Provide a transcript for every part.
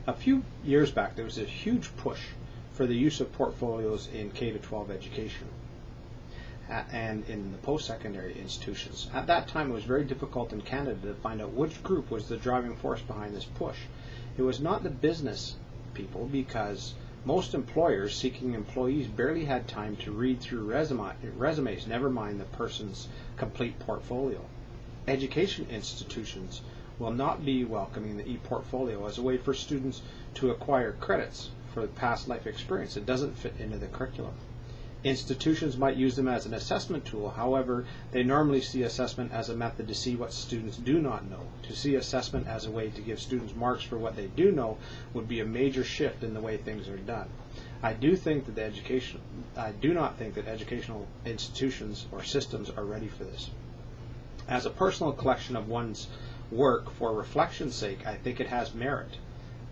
A few years back, there was a huge push for the use of portfolios in K-12 education and in the post-secondary institutions. At that time, it was very difficult in Canada to find out which group was the driving force behind this push. It was not the business people, because most employers seeking employees barely had time to read through resumes, never mind the person's complete portfolio. Education institutions will not be welcoming the e-portfolio as a way for students to acquire credits for past life experience. It doesn't fit into the curriculum. Institutions might use them as an assessment tool. However, they normally see assessment as a method to see what students do not know. To see assessment as a way to give students marks for what they do know would be a major shift in the way things are done. I do not think that educational institutions or systems are ready for this. As a personal collection of one's work for reflection's sake, I think it has merit.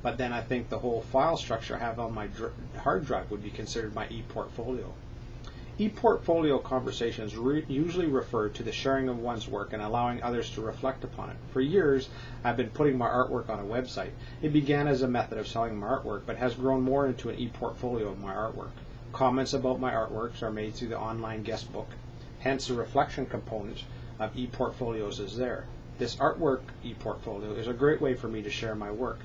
But then I think the whole file structure I have on my hard drive would be considered my e-portfolio. E-portfolio conversations usually refer to the sharing of one's work and allowing others to reflect upon it. For years, I've been putting my artwork on a website. It began as a method of selling my artwork, but has grown more into an e-portfolio of my artwork. Comments about my artworks are made through the online guest book. Hence, the reflection component of e-portfolios is there. This artwork e-portfolio is a great way for me to share my work,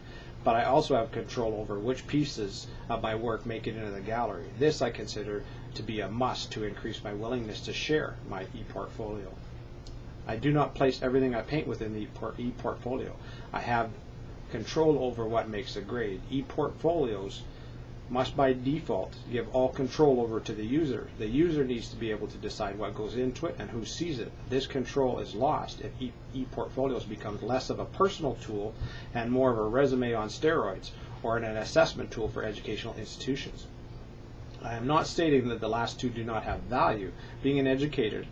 but I also have control over which pieces of my work make it into the gallery. This I consider to be a must to increase my willingness to share my e-portfolio. I do not place everything I paint within the e-portfolio. I have control over what makes a grade. E-portfolios must by default give all control over to the user. The user needs to be able to decide what goes into it and who sees it. This control is lost if e-portfolios becomes less of a personal tool and more of a resume on steroids, or an assessment tool for educational institutions. I am not stating that the last two do not have value. Being an educator,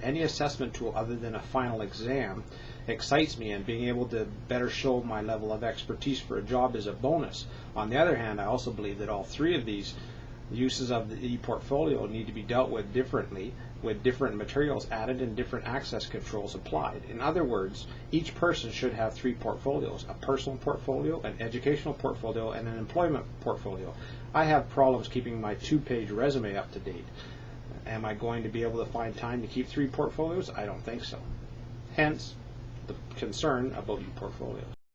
any assessment tool other than a final exam excites me, and being able to better show my level of expertise for a job is a bonus. On the other hand, I also believe that all three of these uses of the e-portfolio need to be dealt with differently, with different materials added and different access controls applied. In other words, each person should have three portfolios: a personal portfolio, an educational portfolio, and an employment portfolio. I have problems keeping my 2-page resume up to date. Am I going to be able to find time to keep 3 portfolios? I don't think so. Hence, the concern about e-portfolios.